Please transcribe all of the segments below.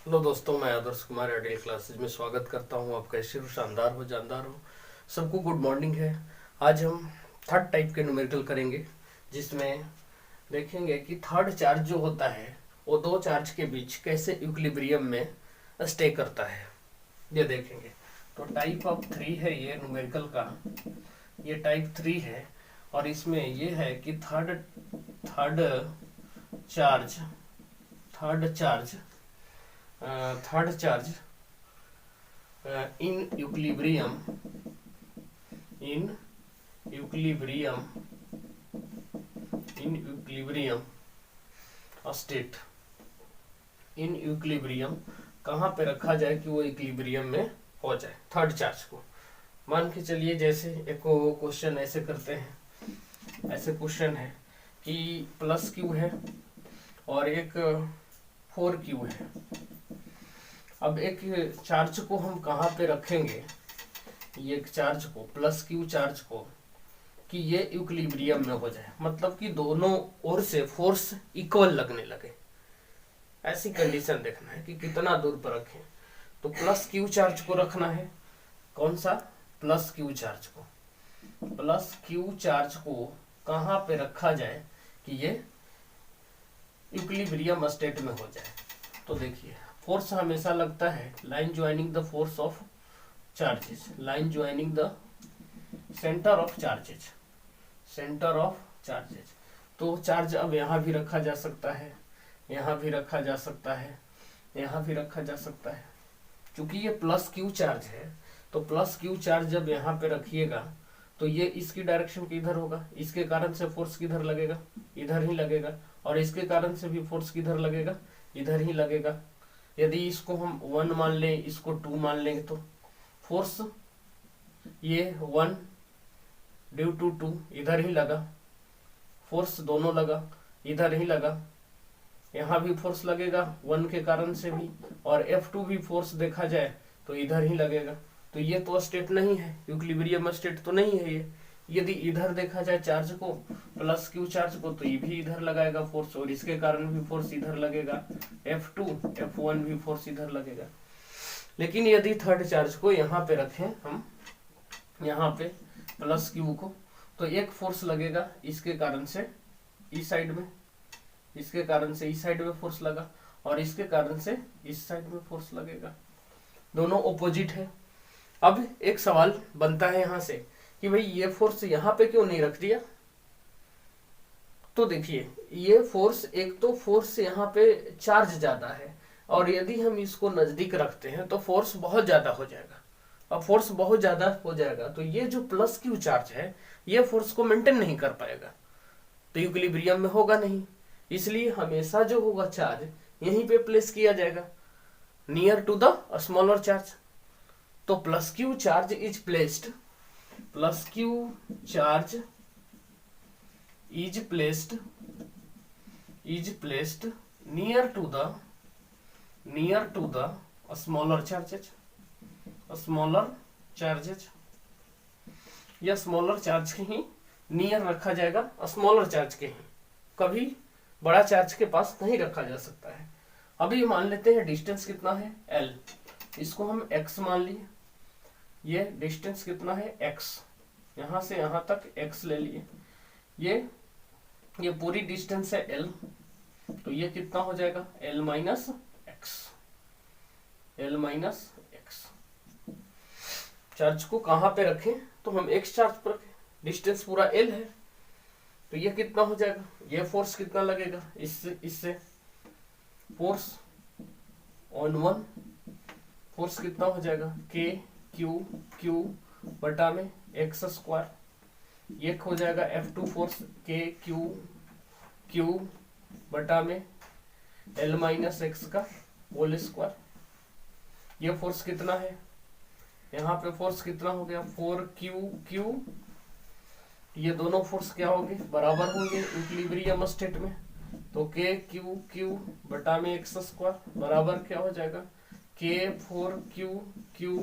Hello दोस्तों, मैं Adarsh Kumar एडियल classes में स्वागत करता हूं। आप कैसे हो? शानदार हो, जानदार हो। सबको गुड मॉर्निंग है। आज हम थर्ड टाइप के न्यूमेरिकल करेंगे, जिसमें देखेंगे कि थर्ड चार्ज जो होता है वो दो चार्ज के बीच कैसे इक्विलिब्रियम में स्टे करता है, ये देखेंगे। तो टाइप ऑफ 3 है ये न्यूमेरिकल का, ये टाइप 3 है। और इसमें ये है कि third charge third charge third charge in equilibrium in equilibrium in equilibrium state in equilibrium कहाँ पे रखा जाए कि वो इक्विलिब्रियम में हो जाए थर्ड चार्ज को। मान के चलिए, जैसे एक क्वेश्चन ऐसे करते हैं, ऐसे क्वेश्चन है कि प्लस क्यू है और एक 4 क्यू है। अब एक चार्ज को हम कहाँ पे रखेंगे, ये एक चार्ज को, प्लस क्यू चार्ज को, कि ये इक्विलिब्रियम में हो जाए, मतलब कि दोनों ओर से फोर्स इक्वल लगने लगे। ऐसी कंडीशन देखना है कि कितना दूर पर रखें। तो प्लस क्यू चार्ज को रखना है। कौन सा? प्लस क्यू चार्ज को। प्लस क्यू चार्ज को कहाँ पे रखा जाए कि ये इक्विलिब्रियम स्टेट में हो जाए। तो देखिए, फोर्स हमेशा लगता है line joining the force of charges, line joining the centre of charges, centre of charges. तो चार्ज अब यहाँ भी रखा जा सकता है, यहाँ भी रखा जा सकता है, यहाँ भी रखा जा सकता है। क्योंकि ये प्लस क्यू चार्ज है, तो प्लस क्यू चार्ज जब यहाँ पे रखिएगा तो ये इसकी डायरेक्शन किधर होगा, इसके कारण से फोर्स किधर लगेगा, इधर ही लगेगा। और इसके कारण से भी फोर्स किधर लगेगा, इधर ही लगेगा। यदि इसको हम 1 मान लें, इसको 2 मान लेंगे, तो फोर्स ये 1 ड्यू टू 2 इधर ही लगा, फोर्स दोनों लगा, इधर ही लगा। यहाँ भी फोर्स लगेगा 1 के कारण से भी, और F2 भी फोर्स देखा जाए तो इधर ही लगेगा। तो ये तो स्टेट नहीं है, इक्विलिब्रियम स्टेट तो नहीं है ये। यदि इधर देखा जाए चार्ज को, प्लस क्यू चार्ज को, तो ये भी इधर लगाएगा फोर्स, और इसके कारण भी फोर्स इधर लगेगा। F2 F1 भी फोर्स इधर लगेगा। लेकिन यदि थर्ड चार्ज को यहाँ पे रखें हम, यहाँ पे प्लस क्यू को, तो एक फोर्स लगेगा इसके कारण से इस साइड में, इसके कारण से इस साइड में फोर्स लगा, और इसके कारण से इस साइड में फोर्स लगेगा। दोनों ऑपोजिट है। अब एक सवाल बनता है यहाँ से कि भाई ये फोर्स यहाँ पे क्यों नहीं रख दिया। तो देखिए, ये फोर्स, एक तो फोर्स यहाँ पे चार्ज ज्यादा है, और यदि हम इसको नजदीक रखते हैं तो फोर्स बहुत ज्यादा हो जाएगा। अब फोर्स बहुत ज्यादा हो जाएगा तो ये जो प्लस क्यू चार्ज है ये फोर्स को मेंटेन नहीं कर पाएगा, तो इक्विलिब्रियम में होगा नहीं। इसलिए हमेशा जो होगा चार्ज यहीं पे प्लेस किया जाएगा, near to the smaller charge. तो plus Q charge is placed, plus Q charge is placed near to the smaller charges, smaller charges, या स्मॉलर चार्ज के ही नियर रखा जाएगा, स्मॉलर चार्ज के ही, कभी बड़ा चार्ज के पास नहीं रखा जा सकता है। अभी मान लेते हैं डिस्टेंस कितना है, L, इसको हम x मान लिए। ये डिस्टेंस कितना है, x, यहां से यहां तक x ले लिए। ये पूरी डिस्टेंस है L, तो ये कितना हो जाएगा, L minus x, L minus x. Charge को कहां पे रखें, तो हम x चार्ज पर रखें, डिस्टेंस पूरा L है, तो ये कितना हो जाएगा, ये फोर्स कितना लगेगा, इससे फोर्स ऑन 1, फोर्स कितना हो जाएगा, K क्यू बटा में एक्स स्क्वायर। ये हो जाएगा F2 फोर्स K क्यू बटा में L माइनस एक्स का होल स्क्वायर। ये फोर्स कितना है, यहाँ पे फोर्स कितना हो गया, 4Q, ये दोनों फोर्स क्या होंगे, बराबर होंगे इक्विलिब्रियम स्टेट में। तो K क्यू बटा में एक्स स्क्वायर बराबर क्या हो जाएगा, K4Q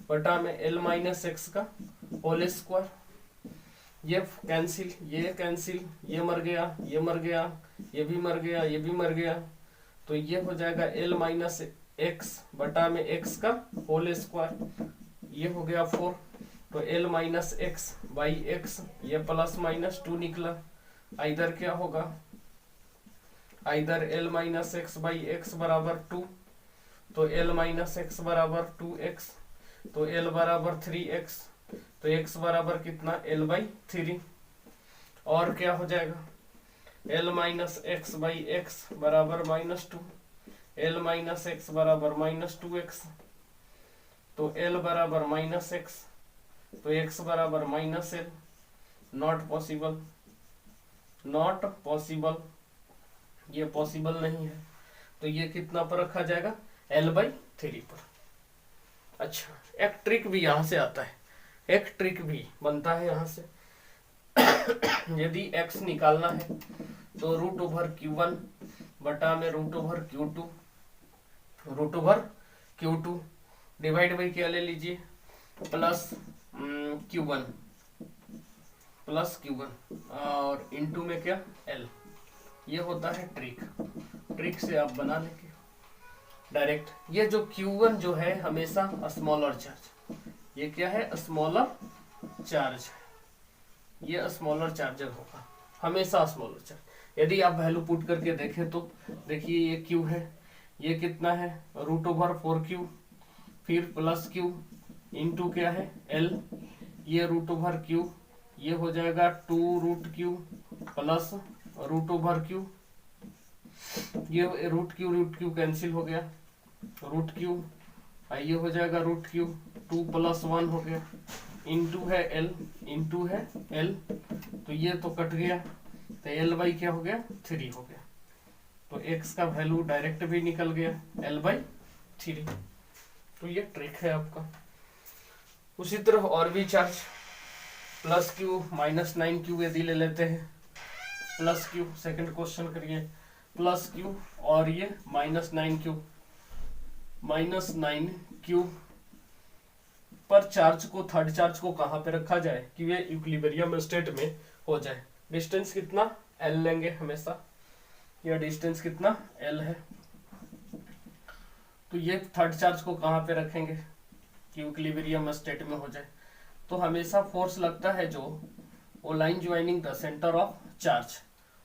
बटा में L माइनस एक्स का होल स्क्वायर। ये कैंसिल, ये कैंसिल, ये मर गया, ये मर गया, ये भी मर गया, ये भी मर गया। तो ये हो जाएगा L माइनस एक्स बटा में एक्स का होल स्क्वायर, ये हो गया 4। तो L minus x by x, ये प्लस माइनस 2 निकला। इधर क्या होगा, इधर L minus x by x बराबर 2, तो एल माइनस एक्स बराबर 2x, तो एल बराबर 3x, तो x बराबर कितना, एल बाई 3। और क्या हो जाएगा, L minus x by x बराबर -2, एल माइनस एक्स बराबर -2x, तो एल बराबर -x, तो x बराबर -l। Not possible, not possible, ये पॉसिबल नहीं है। तो ये कितना पर रखा जाएगा, l/3 पर। अच्छा, एक ट्रिक भी यहां से आता है, एक ट्रिक भी बनता है यहां से। यदि x निकालना है तो √Q1 बटा में √Q2, √Q2 डिवाइड बाई क्या ले लीजिए, प्लस Q1 और इनटू में क्या, l। ये होता है ट्रिक, ट्रिक से आप बना लेंगे डायरेक्ट। ये जो Q1 जो है हमेशा स्मॉलर चार्ज, ये क्या है, स्मॉलर चार्ज है, ये स्मॉलर चार्जर होगा हमेशा, स्मॉलर चार्ज। यदि आप वैल्यू पुट करके देखें तो देखिए ये Q है, ये कितना है, √4Q, फिर प्लस Q इंटू क्या है, L, ये √Q, ये हो जाएगा 2√Q प्लस √Q, ये √Q कैंसिल हो गया, √Q, ये हो जाएगा √Q, 2 + 1 हो गया, इंटू है L, इंटू है L, तो ये तो कट गया, तो L बाई क्या हो गया, 3 हो गया। तो x का वैल्यू डायरेक्ट भी निकल गया, L/3। तो ये ट्रिक है आपका। उसी तरह और भी चार्ज, +Q -9Q यदि ले लेते हैं, +Q, सेकंड क्वेश्चन करिए, +Q और ये -9Q, -9Q पर चार्ज को, थर्ड चार्ज को कहां पे रखा जाए कि वे इक्विलिब्रियम स्टेट में हो जाए। डिस्टेंस कितना, L लेंगे हमेशा, यह डिस्टेंस कितना, L है। तो ये थर्ड चार्ज को कहां पे रखेंगे कि इक्विलिब्रियम स्टेट में हो जाए, तो हमेशा फोर्स लगता है जो वो line joining the centre of charge.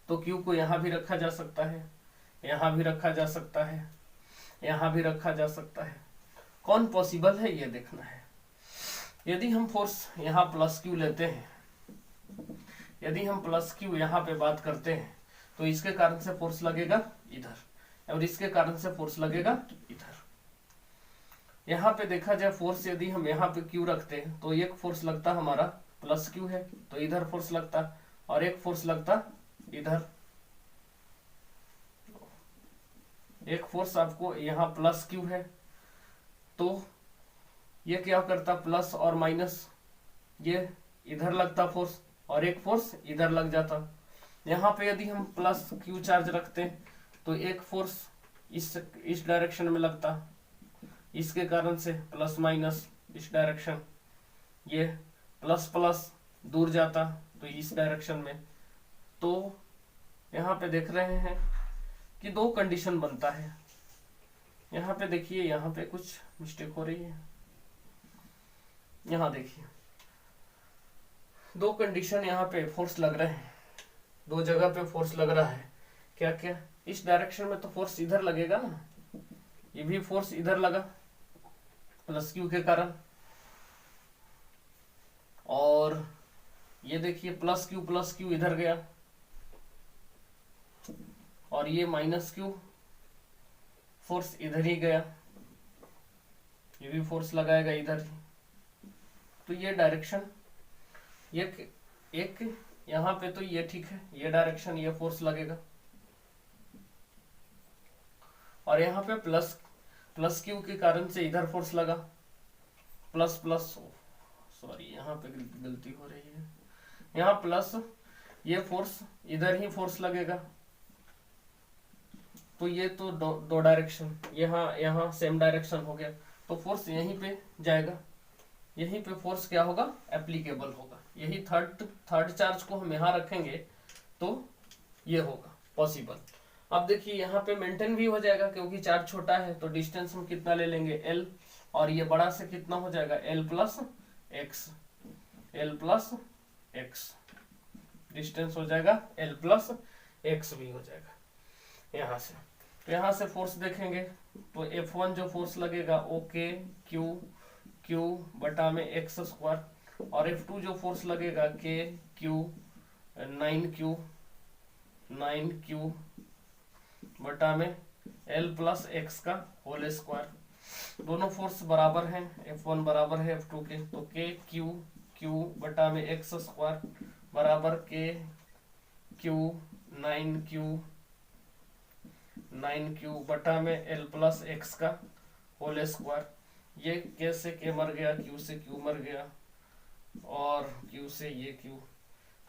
तो Q को यहाँ भी रखा जा सकता है, यहाँ भी रखा जा सकता है, यहाँ भी रखा जा सकता है। कौन पॉसिबल है ये देखना है। यदि हम फोर्स यहाँ +Q लेते हैं, यदि हम +Q यहाँ पे बात करते हैं, तो इसके कारण से फोर्स लगेगा इधर और इसके कारण से फोर्स लगेगा इधर। यहाँ पे देखा जाए फोर्स, यदि हम यहाँ पे Q रखते हैं तो एक फोर्स लगता हमारा +Q है, तो इधर फोर्स लगता, और एक फोर्स लगता इधर, एक फोर्स आपको यहाँ +Q है, तो ये क्या करता, प्लस और माइनस, ये इधर लगता फोर्स और एक फोर्स इधर लग जाता। यहाँ पे यदि हम +Q चार्ज रखते हैं तो एक फोर्स इस डायरेक्शन में लगता, इसके कारण से प्लस माइनस इस डायरेक्शन, ये प्लस प्लस दूर जाता तो इस डायरेक्शन में। तो यहाँ पे देख रहे हैं कि दो कंडीशन बनता है। यहाँ पे देखिए, यहाँ पे कुछ मिस्टेक हो रही है, यहाँ देखिए दो कंडीशन यहाँ पे फोर्स लग रहे हैं, दो जगह पे फोर्स लग रहा है। क्या क्या, इस डायरेक्शन में तो फोर्स इधर लगेगा ना, ये भी फोर्स इधर लगा +Q के कारण, और ये देखिए +Q इधर गया, और ये -Q फोर्स इधर ही गया, ये भी फोर्स लगाएगा इधर ही। तो ये डायरेक्शन, ये एक यहाँ पे तो ये ठीक है, ये डायरेक्शन, ये फोर्स लगेगा, और यहाँ पे +Q के कारण से इधर फोर्स लगा, प्लस सॉरी यहाँ पे गलती हो रही है, यहाँ प्लस ये फोर्स इधर ही फोर्स लगेगा। तो ये तो दो डायरेक्शन, यहाँ सेम डायरेक्शन हो गया, तो फोर्स यहीं पे जाएगा, यहीं पे फोर्स क्या होगा, एप्लीकेबल होगा। यही थर्ड चार्ज को हम यहाँ रखेंगे तो ये होगा पॉसिबल। अब देखिए यहाँ पे मेंटेन भी हो जाएगा क्योंकि चार्ज छोटा है, तो डिस्टेंस हम कितना ले लेंगे एल, और ये बड़ा से कितना हो जाएगा L plus x, L plus x, distance हो जाएगा एल प्लस एक्स भी हो जाएगा यहाँ से। तो यहाँ से फोर्स देखेंगे तो F1 जो फोर्स लगेगा ओके क्यू क्यू बटा में एक्स स्क्वायर, और F2 जो फोर्स लगेगा के क्यू 9Q बटा में L प्लस एक्स का होल स्क्वायर। दोनों फोर्स बराबर हैं, F1 बराबर है F2 के, तो के क्यू क्यू बटा में एक्स स्क्वायर बराबर के क्यू 9Q बटा में L प्लस एक्स का होल स्क्वायर। ये के से के मर गया, क्यू से क्यू मर गया, और क्यू से ये क्यू,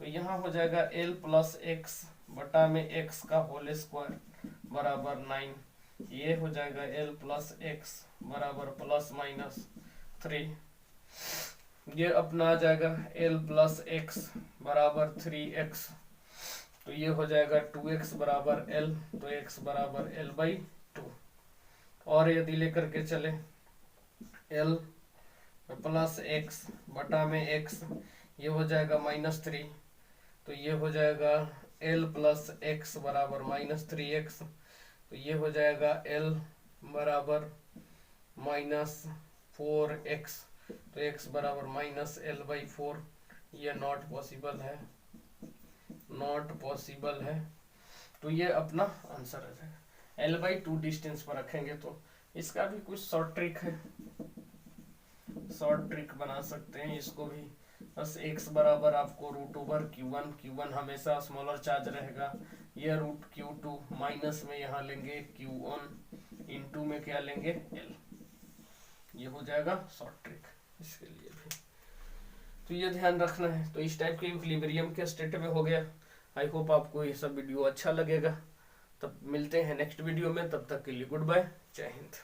तो यहाँ हो जाएगा L प्लस एक्स बटा में एक्स का होल स्क्वायर बराबर 9। ये हो जाएगा L प्लस एक्स बराबर प्लस माइनस 3। ये अपना आ जाएगा L प्लस एक्स बराबर 3x, तो ये हो जाएगा 2x बराबर L, तो x बराबर L/2। और यदि लेकर के चले L प्लस एक्स बटा में x, ये हो जाएगा -3, तो ये हो जाएगा L प्लस एक्स बराबर -3x, तो ये हो जाएगा L बराबर -4x, तो x बराबर -L/4। ये नॉट पॉसिबल है, नॉट पॉसिबल है, तो ये अपना आंसर आ जाएगा। L/2 डिस्टेंस पर रखेंगे तो इसका भी कुछ शॉर्ट ट्रिक है, शॉर्ट ट्रिक बना सकते हैं इसको भी। बस x बराबर आपको √Q1 हमेशा स्मॉलर चार्ज रहेगा, ये √Q2 माइनस में यहाँ लेंगे Q1 इनटू में क्या लेंगे L, ये हो जाएगा शॉर्ट ट्रिक इसके लिए भी, तो ये ध्यान रखना है। तो इस टाइप के इक्विलिब्रियम के स्टेट में हो गया। आई होप आपको ये सब वीडियो अच्छा लगेगा। तब मिलते हैं नेक्स्ट वीडियो में, तब तक के लिए गुड बाय, जय हिंद।